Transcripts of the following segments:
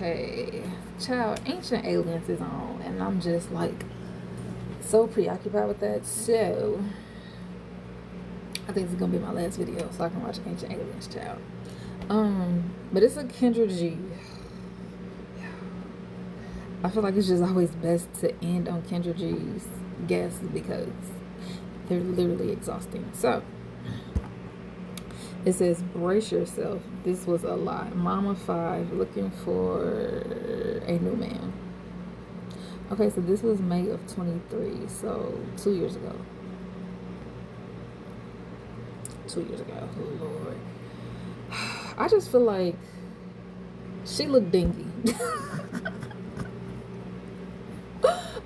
Okay, child, Ancient Aliens is on, and I'm just like so preoccupied with that. So I think this is gonna be my last video, so I can watch Ancient Aliens, child. But it's a Kendra G. I feel like it's just always best to end on Kendra G's guests because they're literally exhausting. So it says, brace yourself. This was a lie. Mama 5 looking for a new man. Okay, so this was May of 23, so 2 years ago. 2 years ago. Oh, Lord. I just feel like she looked dingy.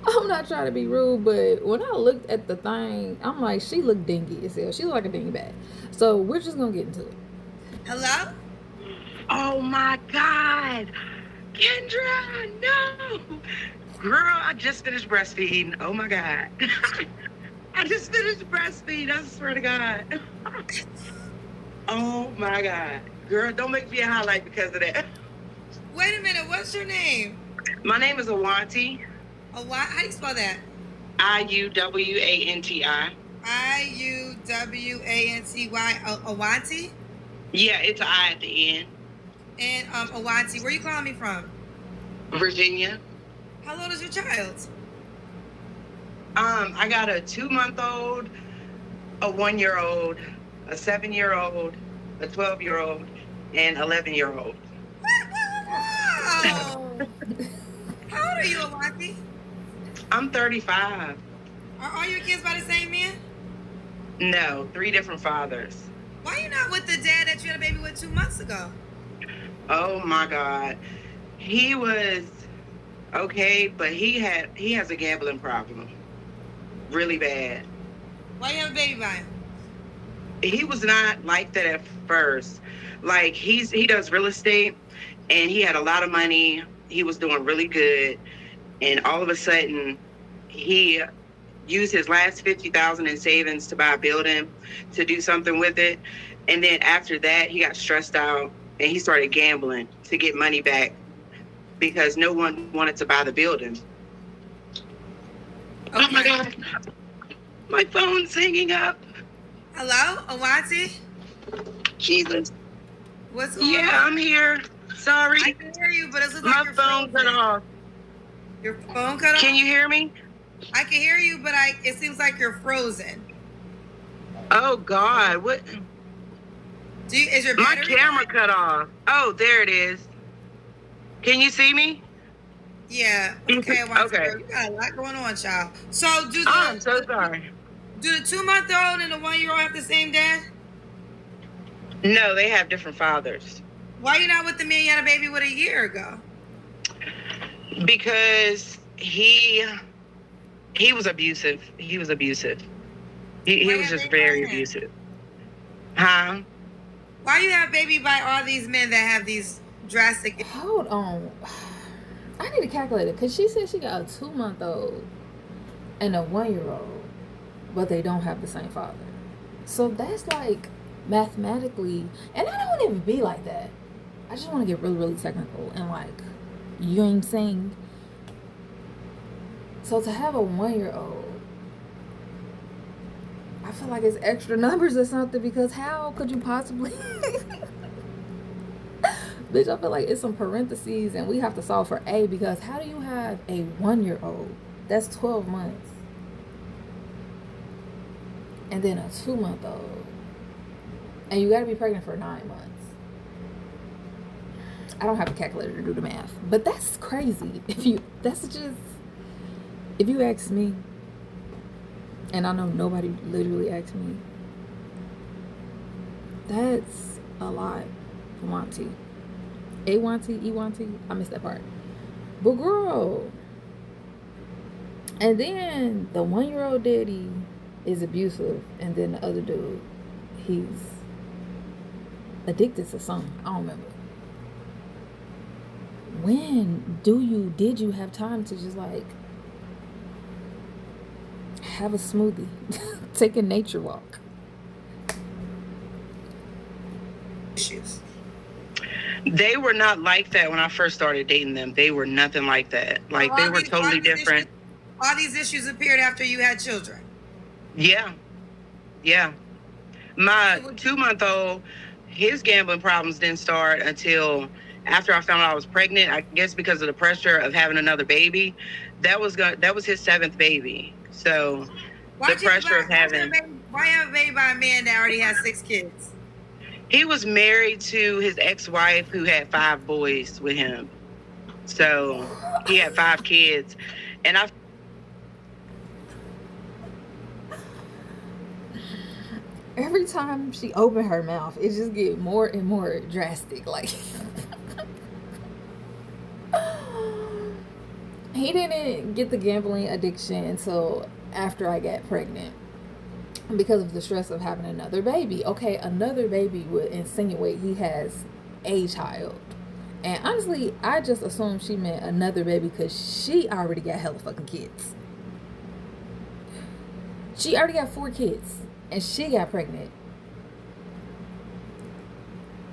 I'm not trying to be rude, but when I looked at the thing, I'm like, she looked dingy as hell. She looked like a dingbat. So we're just gonna get into it. Hello? Oh my God. Kendra, no. Girl, I just finished breastfeeding. Oh my God. I just finished breastfeeding. I swear to God. Oh my God. Girl, don't make me a highlight because of that. Wait a minute, what's your name? My name is Awanti. How do you spell that? Iuwanti. Iuwanty. Awanti? Yeah, it's an I at the end. And Awanti, where are you calling me from? Virginia. How old is your child? I got a 2-month-old, a 1-year-old, a 7-year-old, a 12-year-old, and 11-year-old. Wow. How old are you, Awanti? I'm 35. Are all your kids by the same man? No, 3 different fathers. Why are you not with the dad that you had a baby with 2 months ago? Oh my God. He was okay, but he has a gambling problem. Really bad. Why you have a baby by him? He was not like that at first. Like he does real estate and he had a lot of money. He was doing really good. And all of a sudden he used his last $50,000 in savings to buy a building, to do something with it. And then after that, he got stressed out and he started gambling to get money back because no one wanted to buy the building. Okay. Oh my God. My phone's hanging up. Hello, Awanti? Jesus. What's going on? Yeah, I'm here. Sorry. I can hear you, but it looks like my your phone cut off. Your phone cut off? Can you hear me? I can hear you, but it seems like you're frozen. Oh God, what? Is your battery? My camera cut off. Oh, there it is. Can you see me? Yeah. Okay. Okay. You got a lot going on, child. So I'm so sorry. Do the 2-month-old and the 1-year-old have the same dad? No, they have different fathers. Why are you not with the man you had a baby with a year ago? Because he was abusive. He was abusive. He was just very abusive. Huh? Why you have baby by all these men that have these drastic... Hold on. I need to calculate it because she said she got a 2-month-old and a 1-year-old, but they don't have the same father. So that's like mathematically, and I don't want it to be like that. I just want to get really, really technical and like, you know what I'm saying? So to have a 1-year-old, I feel like it's extra numbers or something because how could you possibly... Bitch, I feel like it's some parentheses and we have to solve for A because how do you have a 1-year-old? That's 12 months. And then a 2-month-old. And you gotta be pregnant for 9 months. I don't have a calculator to do the math. But that's crazy. If you ask me, and I know nobody literally asked me, that's a lot for Awanti. Awanti, I missed that part. But girl. And then the 1-year-old daddy is abusive, and then the other dude, he's addicted to something. I don't remember. When did you have time to just like have a smoothie, take a nature walk? Issues. They were not like that when I first started dating them. They were nothing like that. Like, they were totally different. All these issues appeared after you had children. Yeah. Yeah. My 2-month-old, his gambling problems didn't start until after I found out I was pregnant. I guess because of the pressure of having another baby. That was his 7th baby. So why have a baby by a man that already has 6 kids? He was married to his ex-wife who had 5 boys with him. So he had 5 kids. And every time she opened her mouth, it just get more and more drastic. Like, he didn't get the gambling addiction until after I got pregnant because of the stress of having another baby. Okay, another baby would insinuate he has a child. And honestly, I just assumed she meant another baby because she already got hella fucking kids. She already got 4 kids. And she got pregnant.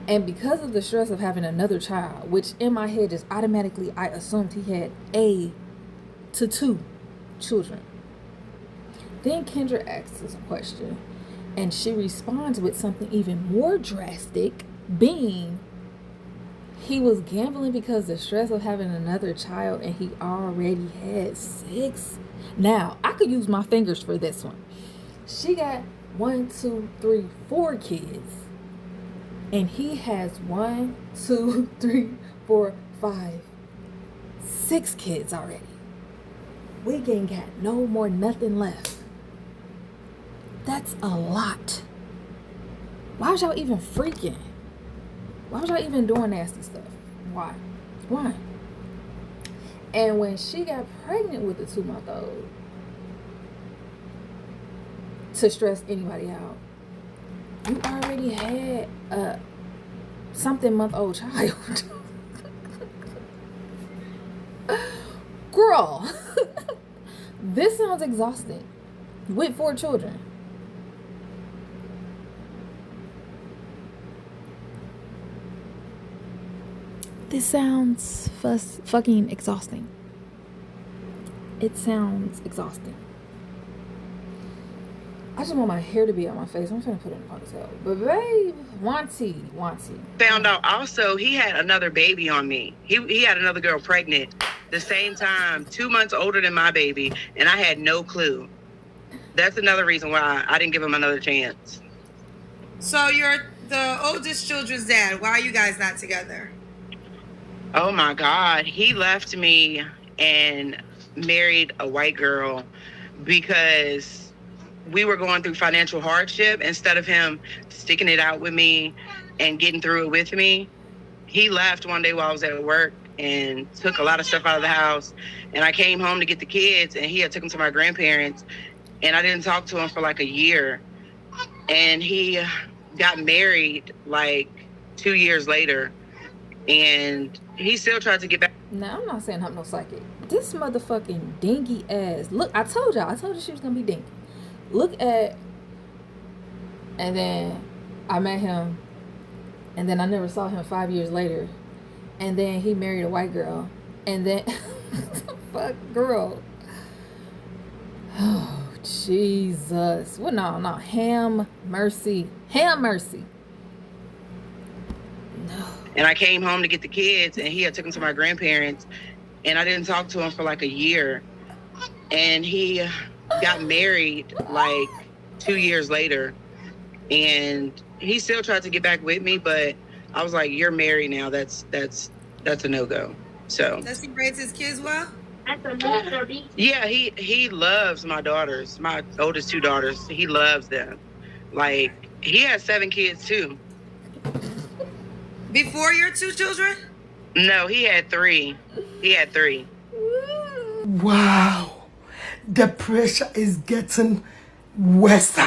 And because of the stress of having another child, which in my head just automatically I assumed he had 2 children. Then Kendra asks this question, and she responds with something even more drastic, being he was gambling because of the stress of having another child and he already had 6. Now, I could use my fingers for this one. She got 1, 2, 3, 4 kids. And he has 1, 2, 3, 4, 5, 6 kids already. We ain't got no more nothing left. That's a lot. Why was y'all even freaking? Why was y'all even doing nasty stuff? Why? And when she got pregnant with the 2-month-old, to stress anybody out, you already had a something-month-old child. Girl, this sounds exhausting. With 4 children. This sounds fucking exhausting. It sounds exhausting. I just want my hair to be on my face. I'm trying to put it in a ponytail. But babe, Wanty. Found out also he had another baby on me. He had another girl pregnant the same time, 2 months older than my baby, and I had no clue. That's another reason why I didn't give him another chance. So you're the oldest children's dad. Why are you guys not together? Oh my God. He left me and married a white girl because we were going through financial hardship. Instead of him sticking it out with me and getting through it with me, he left one day while I was at work and took a lot of stuff out of the house. And I came home to get the kids, and he had took them to my grandparents, and I didn't talk to him for like a year. And he got married like 2 years later, and he still tried to get back. Now, I'm not saying I'm no psychic. This motherfucking dingy ass. Look, I told you she was gonna be dingy. Look at, and then I met him, and then I never saw him 5 years later, and then he married a white girl, and then fuck girl. Oh Jesus! Well, no, Ham Mercy. No. And I came home to get the kids, and he had took them to my grandparents, and I didn't talk to him for like a year, and he got married like 2 years later, and he still tried to get back with me, but I was like, "You're married now. That's a no-go." So does he raise his kids well? Yeah, he loves my daughters, my oldest 2 daughters. He loves them. Like, he has 7 kids too. Before your 2 children? No, he had 3. Wow. The pressure is getting worse.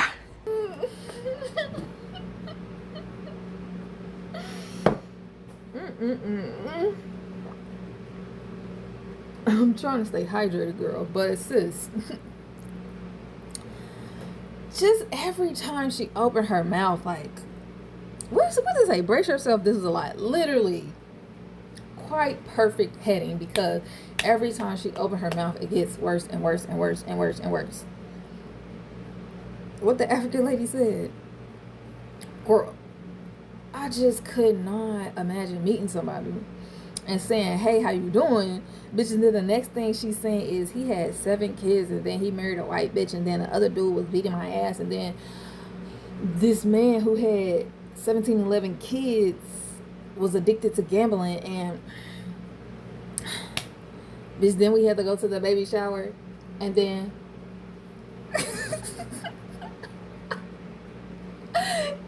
I'm trying to stay hydrated, girl, but sis, just every time she opened her mouth, like, what does it say? Brace yourself. This is a lot. Literally, quite perfect heading because every time she opened her mouth, it gets worse and worse and worse and worse and worse. What the African lady said, girl, I just could not imagine meeting somebody and saying, hey, how you doing? Bitch, and then the next thing she's saying is he had 7 kids and then he married a white bitch and then the other dude was beating my ass and then this man who had 17, 11 kids was addicted to gambling and bitch, then we had to go to the baby shower and then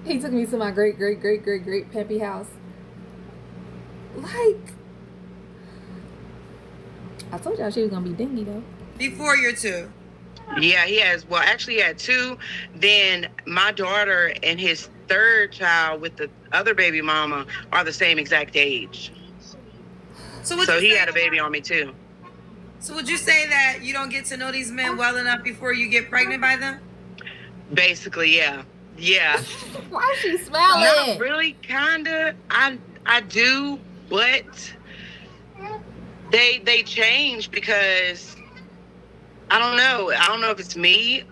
he took me to my great pappy house. Like, I told y'all she was gonna be dingy though. Before your 2. Yeah, he had 2. Then my daughter and his 3rd child with the other baby mama are the same exact age. So he had a baby on me too. So would you say that you don't get to know these men well enough before you get pregnant by them? Basically, yeah. Yeah. Why is she smiling? Not really, kinda. I do, but they change because I don't know. I don't know if it's me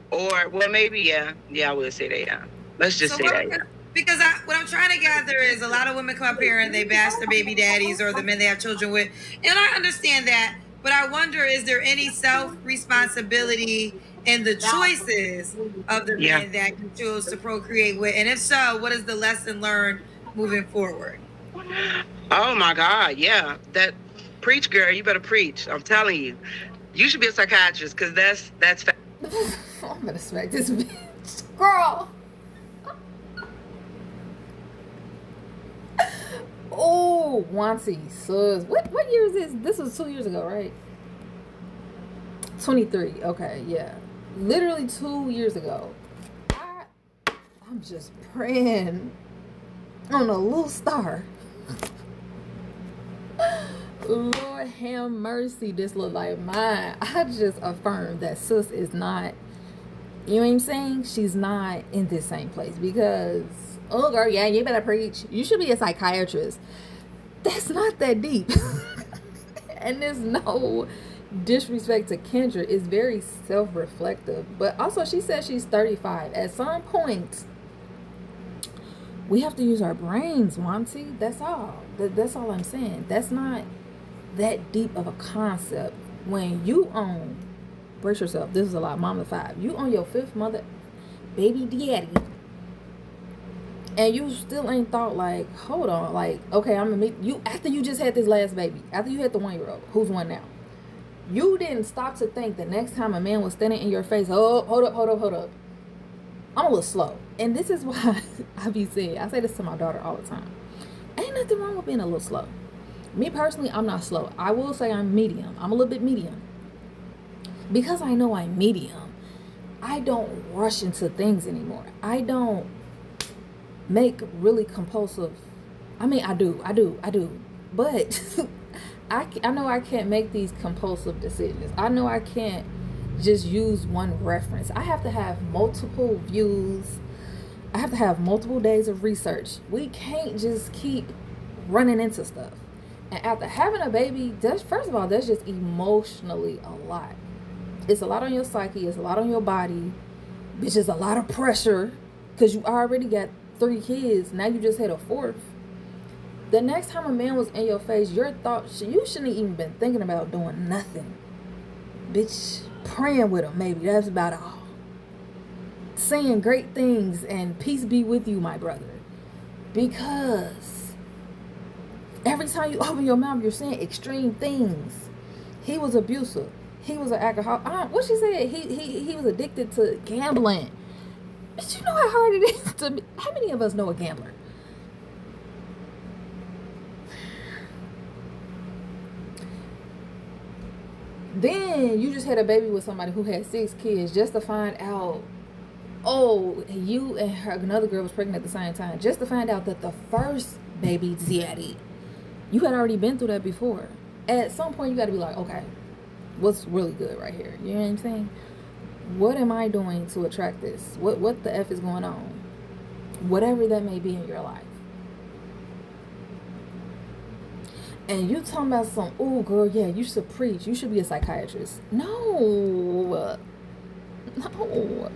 or maybe yeah. I would say that, yeah. Let's just say that. Yeah. Because what I'm trying to gather is a lot of women come up here and they bash their baby daddies or the men they have children with. And I understand that, but I wonder, is there any self-responsibility in the choices of the men that you choose to procreate with? And if so, what is the lesson learned moving forward? Oh my God, yeah. That preach, girl. You better preach. I'm telling you. You should be a psychiatrist because that's I'm gonna smack this bitch, girl. Oh, Wanty, sus. What year is this? This was 2 years ago, right? 23. Okay, yeah. Literally 2 years ago. I'm just praying on a little star. Lord have mercy, this look like mine. I just affirmed that sis is not, you know what I'm saying? She's not in this same place because, oh girl, yeah, you better preach. You should be a psychiatrist. That's not that deep. And there's no disrespect to Kendra. It's very self-reflective. But also she said she's 35. At some point, we have to use our brains, Wanty. That's all. That's all I'm saying. That's not that deep of a concept. When you own, brace yourself, this is a lot, mom of 5, you own your 5th mother, baby daddy, and you still ain't thought like, hold on, like, okay, I'm gonna meet you after you just had this last baby, after you had the 1-year-old, who's 1 now. You didn't stop to think the next time a man was standing in your face, oh, hold up, I'm a little slow. And this is why I be saying, I say this to my daughter all the time, ain't nothing wrong with being a little slow. Me personally, I'm not slow. I will say I'm medium. I'm a little bit medium. Because I know I'm medium, I don't rush into things anymore. I don't make really compulsive. I mean, I do. But I know I can't make these compulsive decisions. I know I can't just use one reference. I have to have multiple views. I have to have multiple days of research. We can't just keep running into stuff. And after having a baby, first of all, that's just emotionally a lot. It's a lot on your psyche. It's a lot on your body. Bitch, it's a lot of pressure because you already got 3 kids. Now you just had a 4th. The next time a man was in your face, your thoughts, you shouldn't even been thinking about doing nothing. Bitch, praying with him, maybe. That's about all. Saying great things and peace be with you, my brother. Because every time you open your mouth, you're saying extreme things. He was abusive. He was an alcoholic. What she said? He was addicted to gambling. But you know how hard it is to. How many of us know a gambler? Then you just had a baby with somebody who had 6 kids just to find out. Oh, you and her, another girl was pregnant at the same time. Just to find out that the first baby daddy, you had already been through that before. At some point, you got to be like, okay, what's really good right here? You know what I'm saying? What am I doing to attract this? What the F is going on? whatever that may be in your life. And you talking about some, oh girl, yeah, you should preach. You should be a psychiatrist. No. No.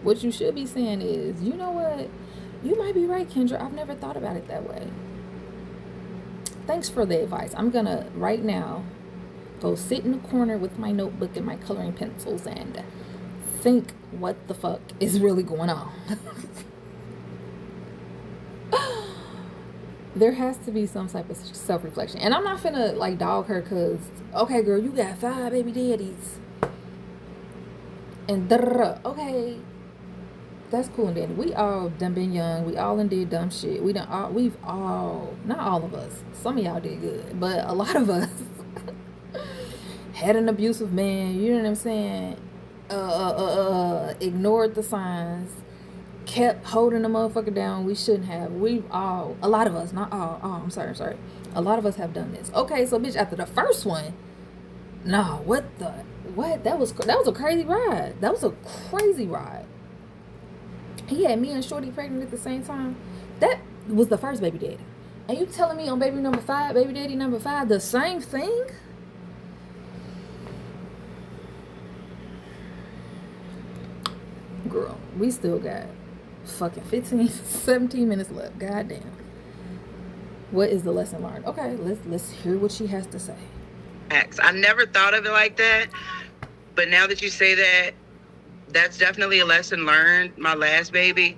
What you should be saying is, you know what? You might be right, Kendra. I've never thought about it that way. Thanks for the advice. I'm going to, right now, go sit in the corner with my notebook and my coloring pencils and think what the fuck is really going on. There has to be some type of self-reflection. And I'm not finna like dog her because, okay, girl, you got 5 baby daddies. And okay, that's cool and dandy. We all done been young. We all done did dumb shit. We've all, not all of us. Some of y'all did good, but a lot of us had an abusive man. You know what I'm saying? Ignored the signs. Kept holding the motherfucker down. We shouldn't have. A lot of us, not all. Oh, I'm sorry. A lot of us have done this. Okay, so bitch, after the first one, no, what? That was a crazy ride. That was a crazy ride. He had me and Shorty pregnant at the same time. That was the first baby daddy. And you telling me on baby daddy number 5, the same thing? Girl, we still got fucking 15, 17 minutes left. Goddamn. What is the lesson learned? Okay, let's hear what she has to say. I never thought of it like that, but now that you say that, that's definitely a lesson learned. My last baby,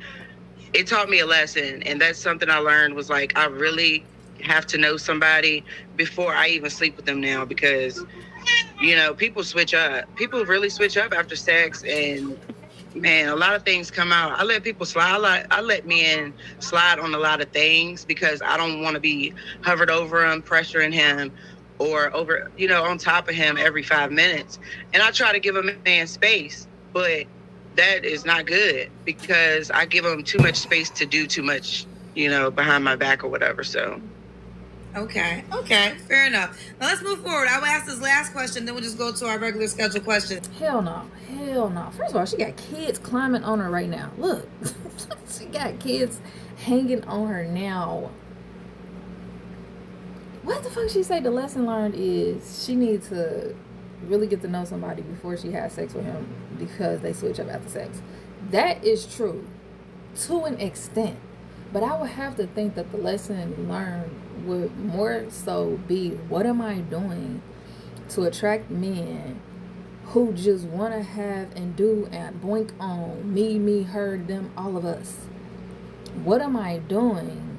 it taught me a lesson, and that's something I learned was like, I really have to know somebody before I even sleep with them now, because, you know, people switch up. People really switch up after sex, and man, a lot of things come out. I let people slide. I let men slide on a lot of things because I don't want to be hovered over him, pressuring him, or over, you know, on top of him every 5 minutes. And I try to give a man space, but that is not good because I give him too much space to do too much, you know, behind my back or whatever. So. Okay, fair enough. Now let's move forward. I will ask this last question, then we'll just go to our regular scheduled questions. Hell no. First of all, she got kids climbing on her right now. Look, she got kids hanging on her now. What the fuck she say? The lesson learned is she needs to really get to know somebody before she has sex with him because they switch up after sex. That is true to an extent. But I would have to think that the lesson learned would more so be, what am I doing to attract men who just want to have and do and boink on me, her, them, all of us? What am I doing?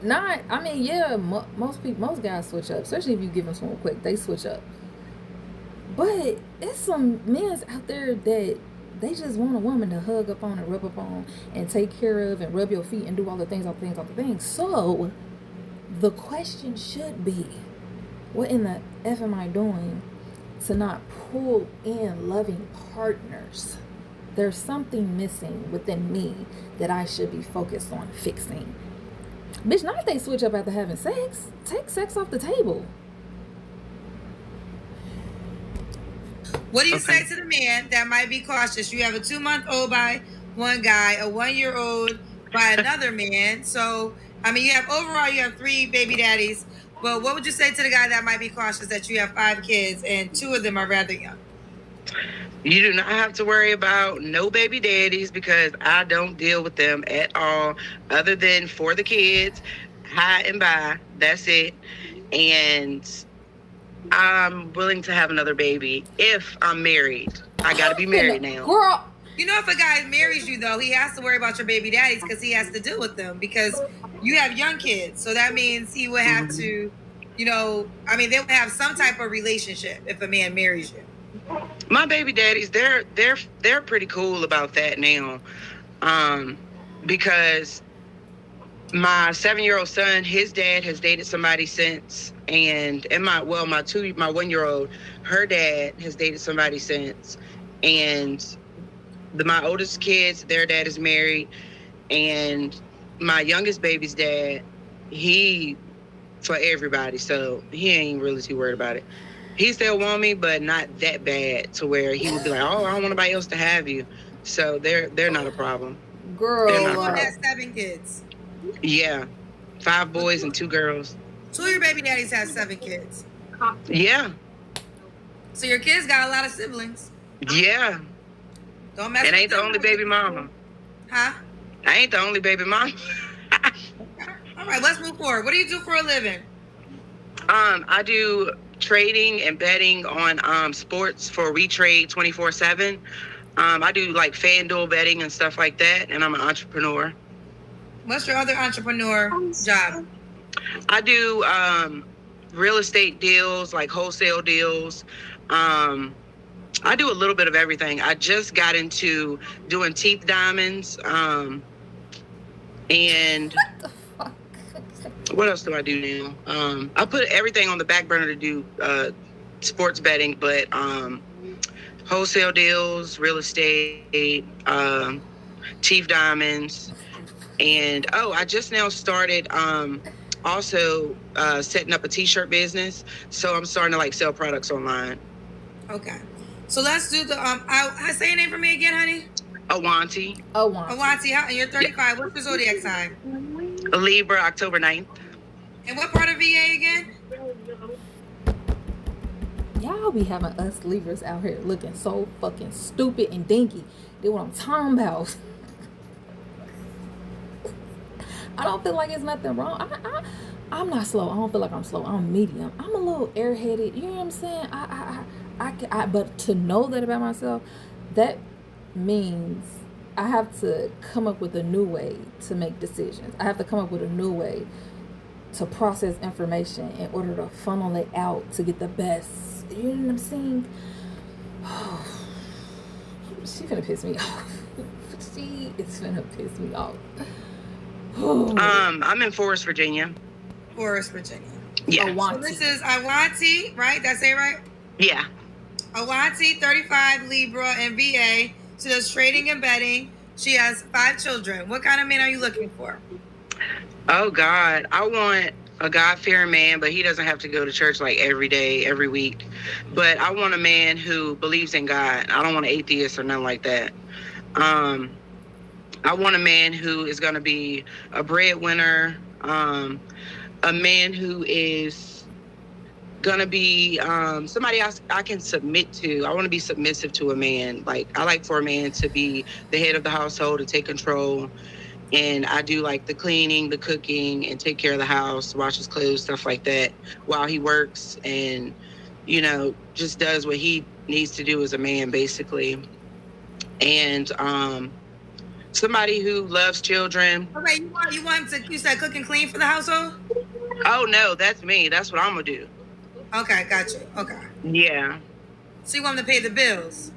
Most guys switch up, especially if you give them someone quick, they switch up. But there's some men out there that they just want a woman to hug up on and rub up on and take care of and rub your feet and do all the things. So the question should be, what in the F am I doing to not pull in loving partners? There's something missing within me that I should be focused on fixing. Bitch, not if they switch up after having sex. Take sex off the table. What do you say to the man that might be cautious? You have a 2-month-old by one guy, a 1-year-old by another man. So, I mean, you have 3 baby daddies. But what would you say to the guy that might be cautious that you have 5 kids and 2 of them are rather young? You do not have to worry about no baby daddies because I don't deal with them at all, other than for the kids, hi and bye. That's it. And I'm willing to have another baby if I'm married. I gotta be married now. Girl. You know, if a guy marries you, though, he has to worry about your baby daddies because he has to deal with them because you have young kids. So that means he would have to, you know, I mean, they would have some type of relationship if a man marries you. My baby daddies, they're pretty cool about that now, because my 7-year-old son, his dad has dated somebody since, and my 1-year-old, her dad has dated somebody since, and my oldest kids, their dad is married, and my youngest baby's dad, he for everybody, so he ain't really too worried about it. He still want me, but not that bad to where he would be like, oh, I don't want nobody else to have you. So they're not a problem. Girl, And Anyone my- has 7 kids. Yeah, 5 boys and 2 girls. 2 of your baby daddies have 7 kids. Yeah, So your kids got a lot of siblings. yeah. Don't mess And with ain't the them. only baby mama. Huh? I ain't the only baby mama. All right, let's move forward. What do you do for a living? I do trading and betting on sports for WeTrade 24/7. I do like FanDuel betting and stuff like that, and I'm an entrepreneur. What's your other entrepreneur job? I do real estate deals, like wholesale deals. I do a little bit of everything. I just got into doing teeth diamonds. And fuck. what else do I do now? I put everything on the back burner to do sports betting, but wholesale deals, real estate, teeth diamonds, and I just now started also setting up a t-shirt business. So I'm starting to like sell products online. Okay. So let's do the I say your name for me again, honey. Awanti, Oh, wow. Awati, and you're 35. What's your zodiac sign? a Libra, October 9th. And what part of VA again? Y'all be having us Libras out here looking so fucking stupid and dinky. That's what I'm talking about. I don't feel like it's nothing wrong. I'm not slow. I don't feel like I'm slow. I'm medium. I'm a little airheaded. You know what I'm saying? But to know that about myself, that means I have to come up with a new way to make decisions. I have to come up with a new way to process information in order to funnel it out to get the best. You know what I'm saying? She finna piss me off. She is finna piss me off. I'm in Forest, Virginia. Forest, Virginia. Yeah. So this is Awati, right? Did I say it right? Yeah. Awati, 35, Libra, and VA. She does trading and betting. She has 5 children. What kind of man are you looking for? Oh God, I want a God-fearing man, but he doesn't have to go to church like every day, every week. But I want a man who believes in God. I don't want an atheist or nothing like that. I want a man who is going to be a breadwinner, a man who is going to be somebody I can submit to. I want to be submissive to a man. Like, I like for a man to be the head of the household, to take control. And I do like the cleaning, the cooking, and take care of the house, wash his clothes, stuff like that, while he works, and, you know, just does what he needs to do as a man, basically. And somebody who loves children. Okay, you want him to, you said cook and clean for the household? Oh no, that's me. That's what I'm gonna do. Okay, got you. Okay. Yeah. So you want him to pay the bills?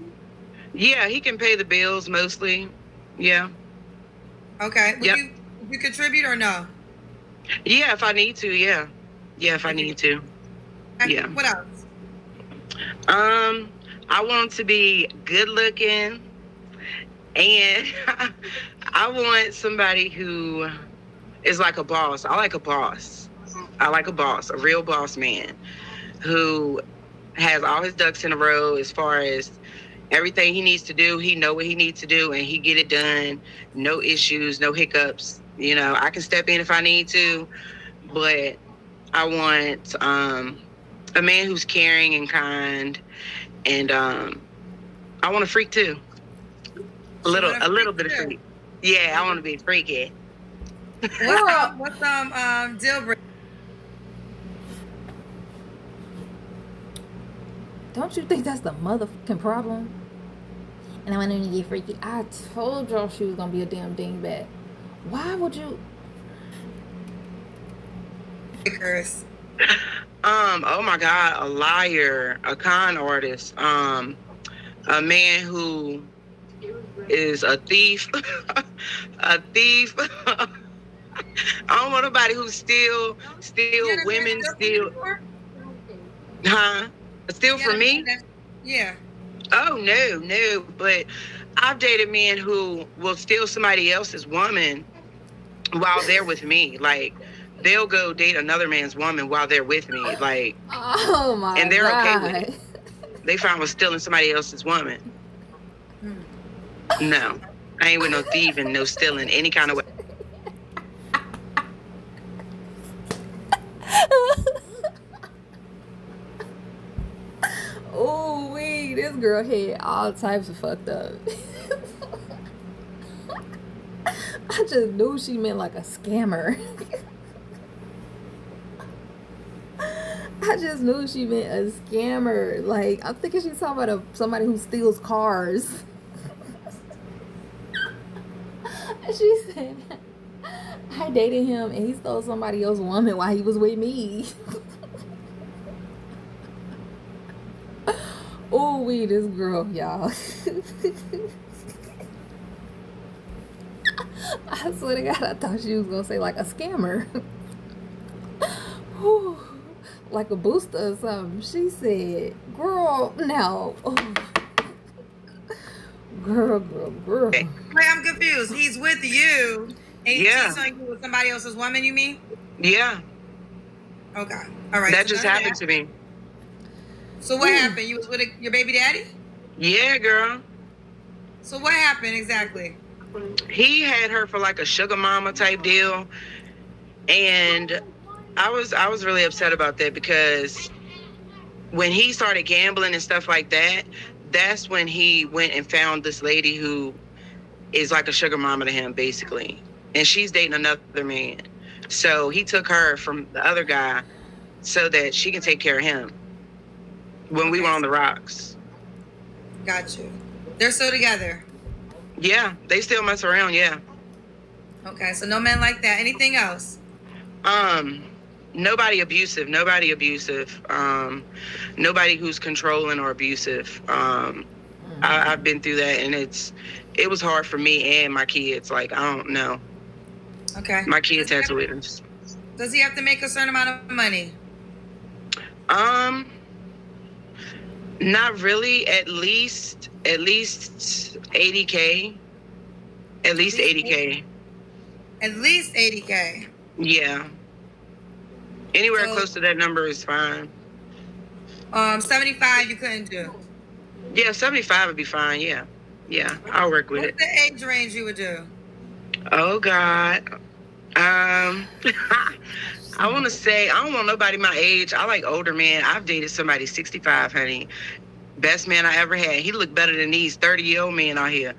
Yeah, he can pay the bills mostly. Yeah. Okay. Would Yep. you contribute or no? Yeah, if I need to, yeah. Yeah, if I need to. Okay, Yeah. What else? I want him to be good looking, and I want somebody who is like a boss. I like a boss. I like a boss, a real boss man who has all his ducks in a row as far as everything he needs to do. He know what he needs to do, and he get it done. No issues, no hiccups. You know, I can step in if I need to, but I want a man who's caring and kind, and I want a freak too. A little bit of freak. Yeah, I want to be freaky. What's deal breaker? Don't you think that's the motherfucking problem? And I want him to get freaky. I told y'all she was gonna be a damn dingbat. Why would you? Oh my God, a liar, a con artist, a man who is a thief, a thief. I don't want nobody who steal women, steal, huh? Steal from me? Yeah. Oh no, but I've dated men who will steal somebody else's woman while they're with me. Like, they'll go date another man's woman while they're with me. Like, Oh my and they're God. okay with it. They found was stealing somebody else's woman. No. I ain't with no thieving, no stealing, any kind of way. Oh, this girl had all types of fucked up. I just knew she meant like a scammer. I just knew she meant a scammer. Like, I'm thinking she's talking about somebody who steals cars. She said, I dated him and he stole somebody else's woman while he was with me. Oh, this girl, y'all. I swear to God, I thought she was gonna say like a scammer. Whew, like a booster or something. She said, girl, no. Oh. Girl. Wait, I'm confused. He's with you, and he's cheating on you with somebody else's woman, you mean? Yeah. Okay. All right. That just happened to me. So what happened? You was with your baby daddy? Yeah, girl. So what happened exactly? He had her for like a sugar mama type deal. And I was really upset about that because when he started gambling and stuff like that, that's when he went and found this lady who is like a sugar mama to him, basically. And she's dating another man. So he took her from the other guy so that she can take care of him when we were on the rocks. Got you. They're still together? Yeah, they still mess around, yeah. Okay, so no men like that. Anything else? Nobody abusive. Nobody who's controlling or abusive. I've been through that, and it was hard for me and my kids. Like, I don't know. Okay. My kids had to witness. Does he have to make a certain amount of money? Not really. At least 80K. At least 80K. At least 80K. Yeah. Anywhere close to that number is fine. 75 you couldn't do. Yeah, 75 would be fine. Yeah. I'll work with it. What's the age range you would do? Oh God. I want to say I don't want nobody my age. I like older men. I've dated somebody 65, honey. Best man I ever had. He looked better than these 30-year-old men out here.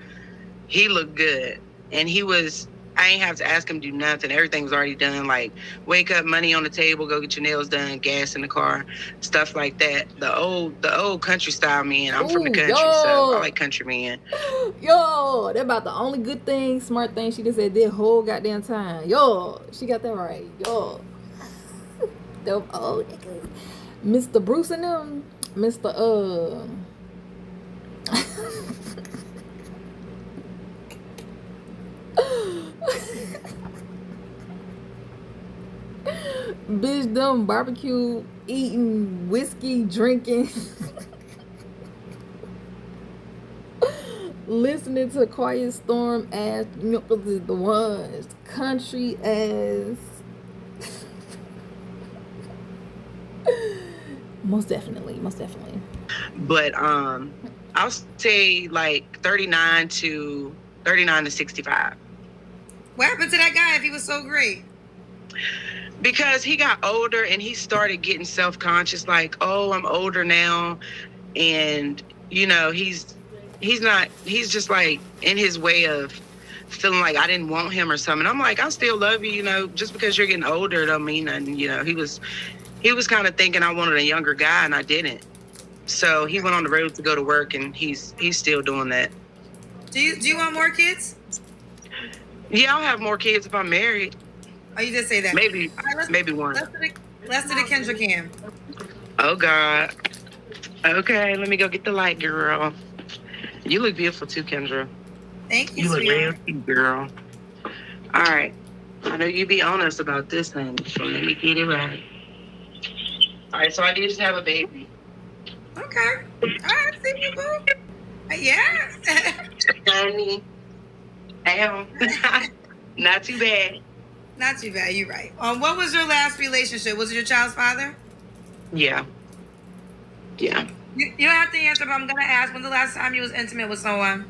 He looked good, and I ain't have to ask him to do nothing. Everything was already done. Like, wake up, money on the table, go get your nails done, gas in the car, stuff like that. The old country style men. I'm from the country, so I like country men. Yo, they're about the only good thing, smart thing she just said this whole goddamn time. Yo, she got that right. Yo, them old niggas, Mr. Bruce and them, Mr. Bitch, them barbecue eating, whiskey drinking, listening to Quiet Storm ass, the ones, country ass. Most definitely. But I'll say like 39 to 65. What happened to that guy if he was so great? Because he got older and he started getting self-conscious, like, oh, I'm older now. And, he's just like in his way of feeling like I didn't want him or something. I'm like, I still love you, just because you're getting older don't mean nothing. He was kind of thinking I wanted a younger guy and I didn't. So he went on the road to go to work and he's still doing that. Do you want more kids? Yeah, I'll have more kids if I'm married. Oh, you did say that. Maybe, right, maybe one. Let's do the Kendra Cam. Oh, God. Okay, let me go get the light, girl. You look beautiful, too, Kendra. Thank you, You look real cute, girl. All right. I know you be honest about this, honey, so let me get it right. All right, so I did just have a baby. Okay. All right, see you, boo. Yeah. Honey. Damn. Not too bad. Not too bad. You're right. What was your last relationship? Was it your child's father? Yeah. You don't have to answer, but I'm gonna ask. When's the last time you was intimate with someone?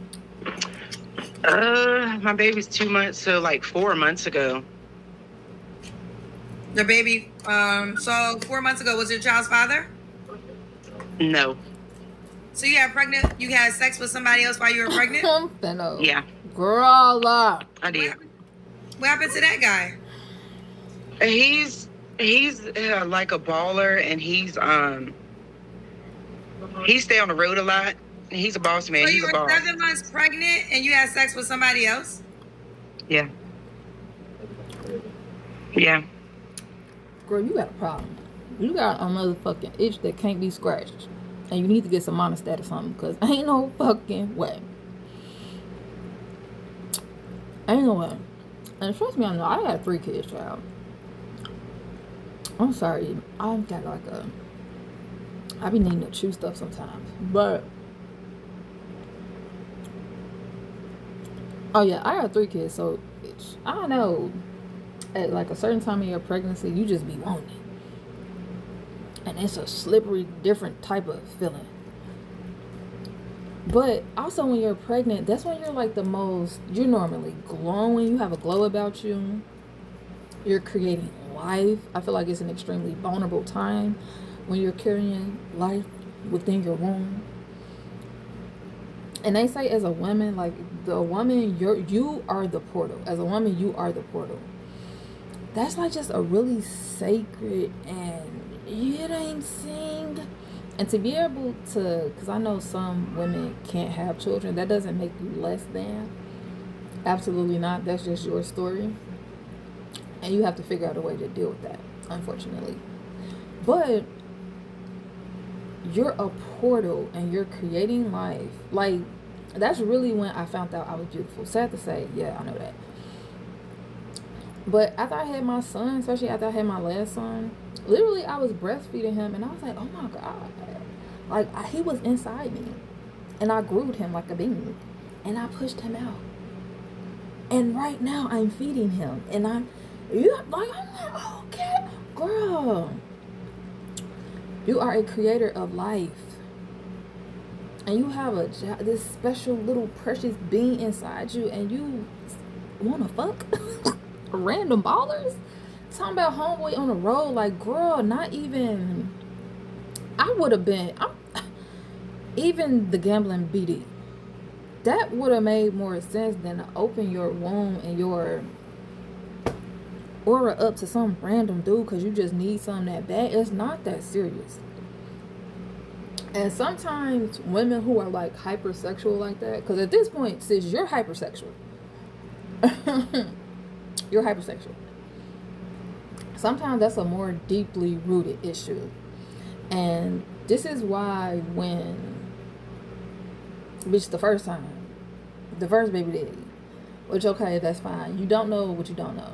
My baby's 2 months, so like 4 months ago. The baby, so 4 months ago was your child's father? No. So you had sex with somebody else while you were pregnant? Yeah, Girl, I did. What happened to that guy? He's like a baller, and he stay on the road a lot. He's a boss man. So He's you a were boss. 7 months pregnant and you had sex with somebody else? Yeah. Yeah. girl, you got a problem. You got a motherfucking itch that can't be scratched. And you need to get some monostat or something, because ain't no fucking way. Ain't no way. And trust me, I know I had 3 kids, child. I'm sorry. I've got like I be needing to chew stuff sometimes. But oh yeah, I got 3 kids, so bitch, I know at like a certain time in your pregnancy, you just be wanting it. And it's a slippery, different type of feeling. But also when you're pregnant, that's when you're like you're normally glowing. You have a glow about you. You're creating life. I feel like it's an extremely vulnerable time when you're carrying life within your womb. And they say as a woman, like the woman, you are the portal. As a woman, you are the portal. That's like just a really sacred and it ain't sing. And to be able to, because I know some women can't have children, that doesn't make you less than. Absolutely not. That's just your story. And you have to figure out a way to deal with that, unfortunately. But you're a portal and you're creating life. Like, that's really when I found out I was beautiful. Sad to say, yeah, I know that. But after I had my son, especially after I had my last son, literally I was breastfeeding him and I was like, oh my God. Like, he was inside me. And I groomed him like a bean. And I pushed him out. And right now I'm feeding him. And I'm like, okay, girl. You are a creator of life. And you have this special little precious being inside you. And you want to fuck random ballers? Talking about homeboy on the road. Like, girl, not even... I would have been... even the gambling BD. That would have made more sense than to open your womb and your aura up to some random dude because you just need something that bad. It's not that serious. And sometimes women who are like hypersexual like that, because at this point, sis, you're hypersexual. You're hypersexual. Sometimes that's a more deeply rooted issue. And this is why when, bitch, the first baby daddy, which, okay, that's fine. You don't know what you don't know.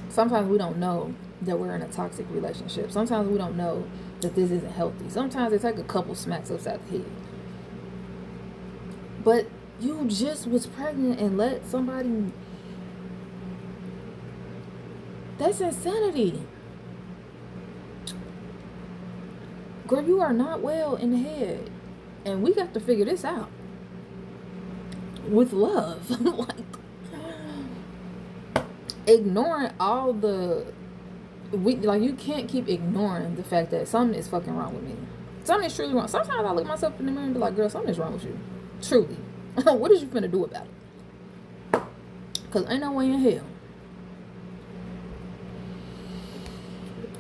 Sometimes we don't know that we're in a toxic relationship. Sometimes we don't know that this isn't healthy. Sometimes it's like a couple smacks upside the head. But you just was pregnant and let somebody... That's insanity. Girl, you are not well in the head. And we got to figure this out. With love. Like, ignoring all the... you can't keep ignoring the fact that something is fucking wrong with me. Something is truly wrong. Sometimes I look myself in the mirror and be like, girl, something is wrong with you. Truly. What is you finna do about it? Because ain't no way in hell.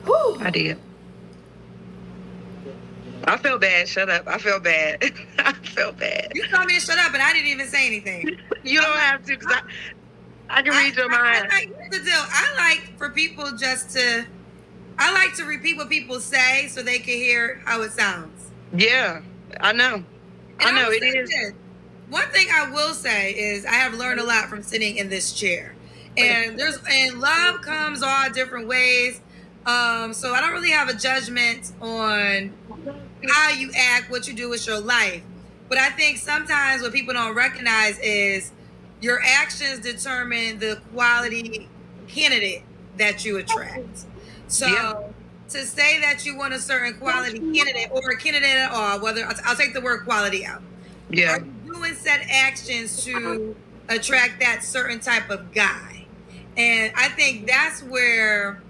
Whew. I did. I feel bad. Shut up. I feel bad. I feel bad. You told me to shut up and I didn't even say anything. You don't have to, because I can read your mind. Here's the deal. I like for people I like to repeat what people say so they can hear how it sounds. Yeah, I know. I know it is. One thing I will say is I have learned a lot from sitting in this chair. And love comes all different ways. So I don't really have a judgment on how you act, what you do with your life. But I think sometimes what people don't recognize is your actions determine the quality candidate that you attract. So to say that you want a certain quality candidate or a candidate at all, whether I'll take the word quality out. Yeah. Are you doing set actions to attract that certain type of guy. And I think that's where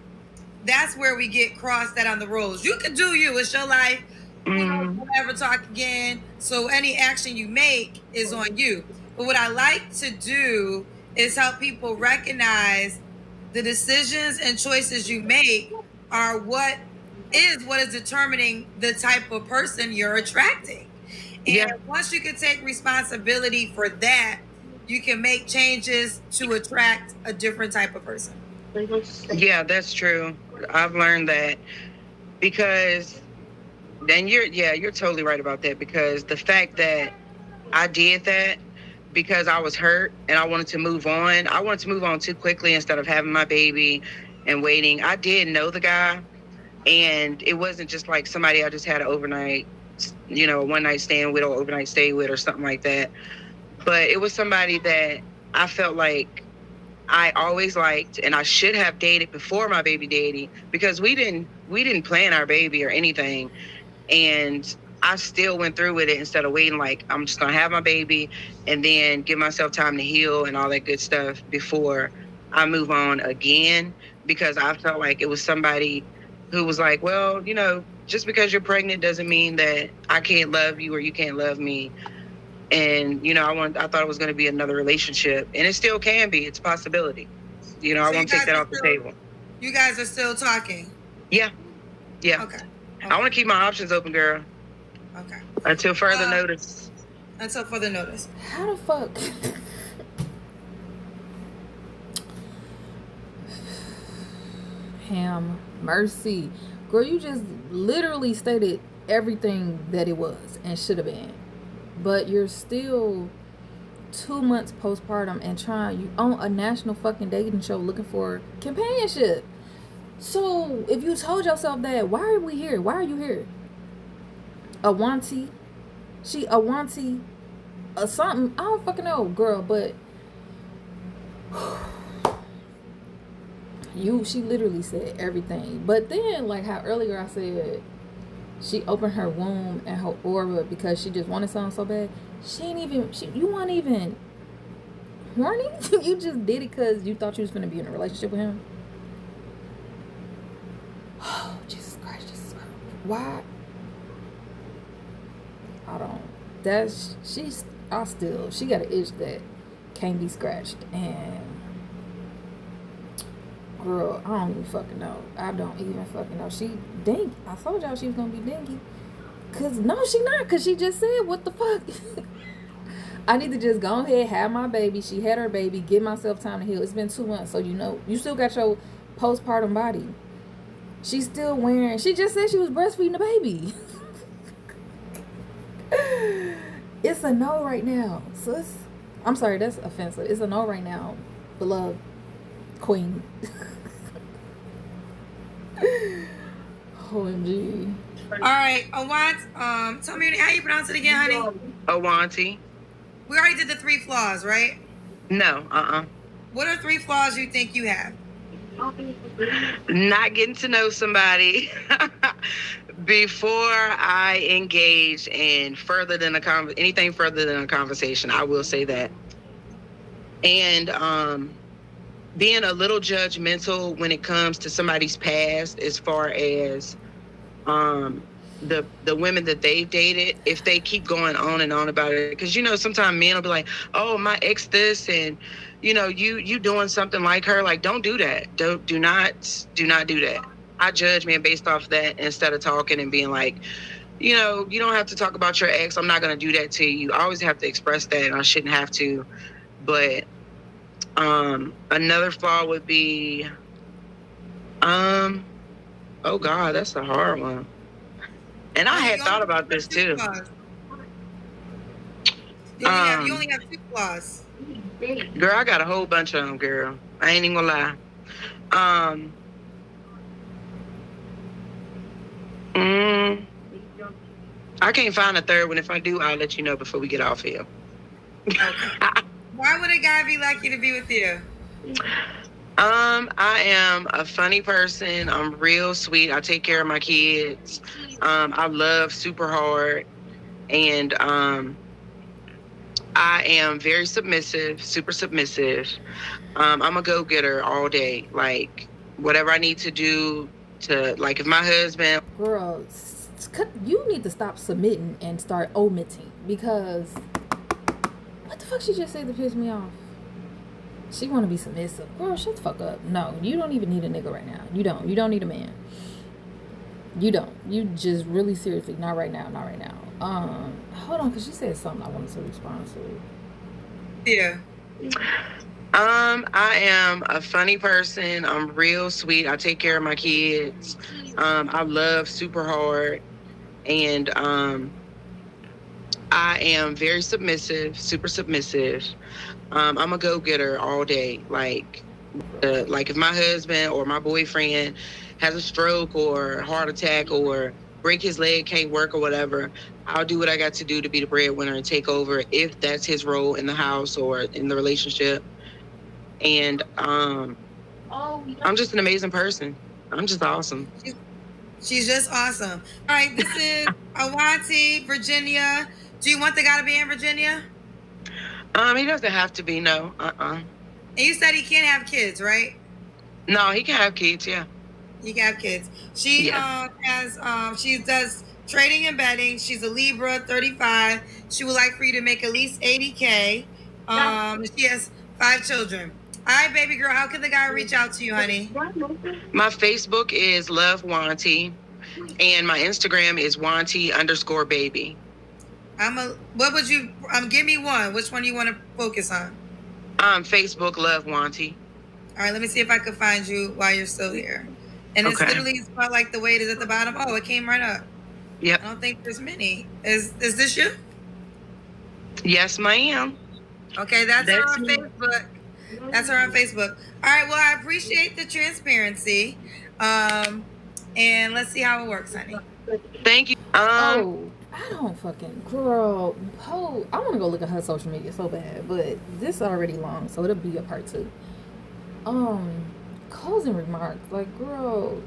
we get crossed out on the roads. You can do you, it's your life. We'll never talk again. So any action you make is on you. But what I like to do is help people recognize the decisions and choices you make are what is determining the type of person you're attracting. And once you can take responsibility for that, you can make changes to attract a different type of person. Yeah, that's true. I've learned that because then you're totally right about that, because the fact that I did that because I was hurt and I wanted to move on. I wanted to move on too quickly instead of having my baby and waiting. I did know the guy, and it wasn't just like somebody I just had an overnight, a one night stand with or overnight stay with or something like that. But it was somebody that I felt like I always liked, and I should have dated before my baby daddy, because we didn't plan our baby or anything. And I still went through with it instead of waiting, like, I'm just going to have my baby and then give myself time to heal and all that good stuff before I move on again, because I felt like it was somebody who was like, well, just because you're pregnant doesn't mean that I can't love you or you can't love me. And, I thought it was going to be another relationship, and it still can be. It's a possibility. I won't take that off the table. You guys are still talking? Yeah. Okay. I want to keep my options open, girl. Okay. Until further notice. Until further notice. How the fuck? Ham mercy. Girl, you just literally stated everything that it was and should have been. But you're still 2 months postpartum and you on a national fucking dating show looking for companionship. So if you told yourself that, why are we here? Why are you here? A wanty? She a wanty? Something? I don't fucking know, girl, but she literally said everything. But then, like how earlier I said, she opened her womb and her aura because she just wanted something so bad. You weren't even horny. You just did it because you thought you was going to be in a relationship with him. Oh, Jesus Christ. Why? I don't. She got an itch that can't be scratched. And girl, I don't even fucking know. I don't even fucking know. She dingy. I told y'all she was gonna be dingy. Cause no, she not. Cause she just said, what the fuck? I need to just go ahead, have my baby. She had her baby. Give myself time to heal. It's been 2 months, so you still got your postpartum body. She's still wearing. She just said she was breastfeeding the baby. It's a no right now, sis. I'm sorry, that's offensive. It's a no right now, beloved queen. OMG. All right, Awant, tell me how you pronounce it again, honey. Awanti. We already did the 3 flaws, right? No, What are 3 flaws you think you have? Not getting to know somebody before I engage in anything further than a conversation. I will say that. And being a little judgmental when it comes to somebody's past, as far as the women that they've dated, if they keep going on and on about it. Because, sometimes men will be like, oh, my ex this, and, you doing something like her. Like, don't do that. Do not do that. I judge men based off that instead of talking and being like, you don't have to talk about your ex. I'm not going to do that to you. I always have to express that, and I shouldn't have to. But another flaw would be, oh God, that's a hard one. And I had thought about this too. You only have 2 flaws. Girl, I got a whole bunch of them, girl. I ain't even gonna lie. I can't find a third one. If I do, I'll let you know before we get off here. Okay. Why would a guy be lucky to be with you? I am a funny person. I'm real sweet. I take care of my kids. I love super hard. And I am very submissive, super submissive. I'm a go-getter all day. Like, whatever I need to do to, like, if my husband... Girl, you need to stop submitting and start omitting, because what the fuck she just said to piss me off? She want to be submissive. Girl, shut the fuck up. No, you don't even need a nigga right now. You don't. You don't need a man. You don't. You just really seriously, not right now, not right now. Hold on, because she said something I wanted to respond to. Yeah. I am a funny person. I'm real sweet. I take care of my kids. I love super hard. And I am very submissive, super submissive. I'm a go-getter all day. Like if my husband or my boyfriend has a stroke or heart attack or break his leg, can't work or whatever, I'll do what I got to do to be the breadwinner and take over if that's his role in the house or in the relationship. And I'm just an amazing person. I'm just awesome. She's just awesome. All right, this is Awanti, Virginia. Do you want the guy to be in Virginia? He doesn't have to be, no. And you said he can't have kids, right? No, he can have kids, yeah. He can have kids. She she does trading and betting. She's a Libra, 35. She would like for you to make at least $80K. She has 5 children. All right, baby girl, how can the guy reach out to you, honey? My Facebook is Love Wanty, and my Instagram is Wanty_baby. What would you give me one? Which one do you want to focus on? Facebook Love Wanty. All right, let me see if I can find you while you're still here. And it's literally spelled like the way it is at the bottom. Oh, it came right up. Yep. I don't think there's many. Is this you? Yes, ma'am. Okay, that's her on Facebook. That's her on Facebook. All right, well, I appreciate the transparency. And let's see how it works, honey. Thank you. I don't fucking, girl. I want to go look at her social media so bad, but this is already long, so it'll be a part 2. Closing remarks, like, girl.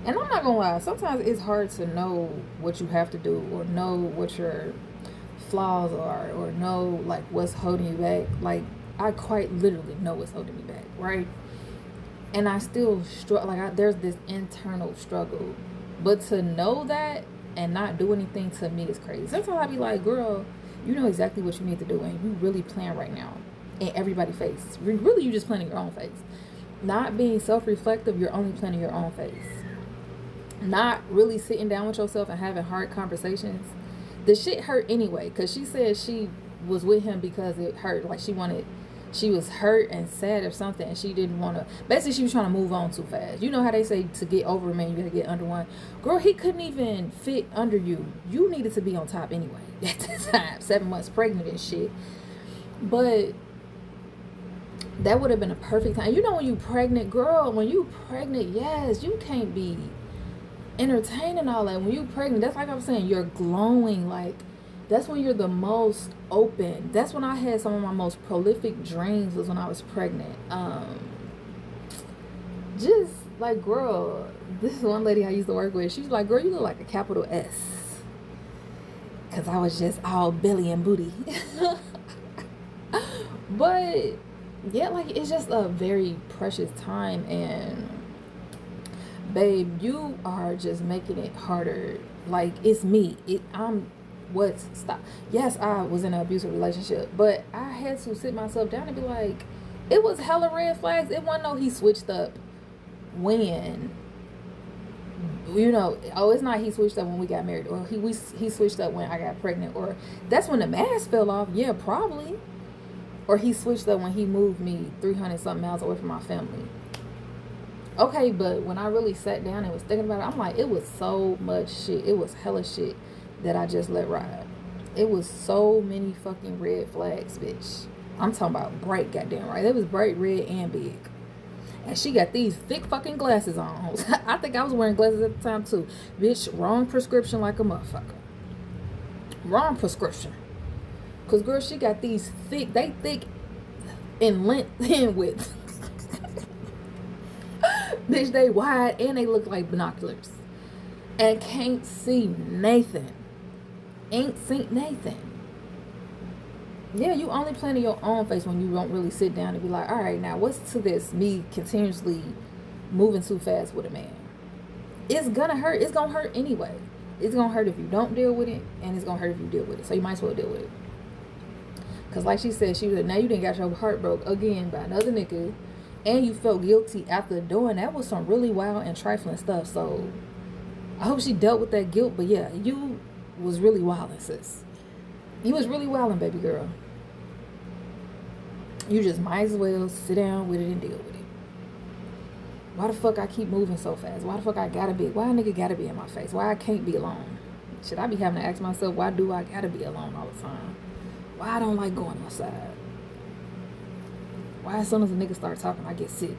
And I'm not gonna lie, sometimes it's hard to know what you have to do, or know what your flaws are, or know like what's holding you back. Like, I quite literally know what's holding me back, right? And I still struggle. Like, there's this internal struggle, but to know that and not do anything, to me, is crazy. Sometimes I be like, girl, you know exactly what you need to do, and you really playing right now in everybody's face. Really, you just playing in your own face. Not being self-reflective, you're only playing in your own face. Not really sitting down with yourself and having hard conversations. The shit hurt anyway, because she said she was with him because it hurt. Like, she was hurt and sad or something, and she didn't want to, basically she was trying to move on too fast. You know how they say to get over a man, you gotta get under one. Girl, he couldn't even fit under you. You needed to be on top anyway at the time. 7 months pregnant and shit. But that would have been a perfect time. You know, when you pregnant, girl, yes, you can't be entertaining all that. When you pregnant, that's like I'm saying, you're glowing. Like, that's when you're the most open. That's when I had some of my most prolific dreams, was when I was pregnant. Just like, girl, this is one lady I used to work with. She's like, girl, you look like a capital S. Because I was just all belly and booty. But yeah, like, it's just a very precious time, and babe, you are just making it harder. Like, it's me. Yes, I was in an abusive relationship, but I had to sit myself down and be like, it was hella red flags. It wasn't no he switched up when, you know, it's not he switched up when we got married, or he switched up when I got pregnant, or that's when the mask fell off. Yeah, probably. Or he switched up when he moved me 300 something miles away from my family. Okay, but when I really sat down and was thinking about it, I'm like, it was so much shit. It was hella shit that I just let ride. It was so many fucking red flags, bitch. I'm talking about bright goddamn right. It was bright red and big. And she got these thick fucking glasses on. I think I was wearing glasses at the time too. Bitch, wrong prescription like a motherfucker. Wrong prescription. Cause girl, she got these thick in length and width. Bitch, they wide and they look like binoculars. And can't see Nathan. Ain't seen Nathan. Yeah, you only playing in your own face when you don't really sit down and be like, all right, now what's to this? Me continuously moving too fast with a man. It's gonna hurt. It's gonna hurt anyway. It's gonna hurt if you don't deal with it, and it's gonna hurt if you deal with it. So you might as well deal with it. Cause like she said, she was like, now you didn't got your heart broke again by another nigga, and you felt guilty after doing that was some really wild and trifling stuff. So I hope she dealt with that guilt. But yeah, you was really wilding, sis. You was really wilding, baby girl. You just might as well sit down with it and deal with it. Why the fuck I keep moving so fast? Why the fuck I gotta be? Why a nigga gotta be in my face? Why I can't be alone? Should I be having to ask myself, why do I gotta be alone all the time? Why I don't like going outside? Why as soon as a nigga start talking, I get sick?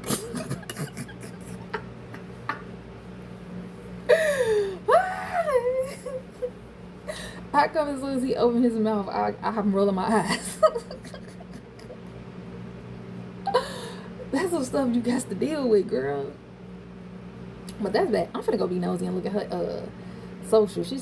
How come as soon as he opened his mouth, I'm rolling my eyes? That's some stuff you got to deal with, girl. But that's bad. I'm finna go be nosy and look at her social. She's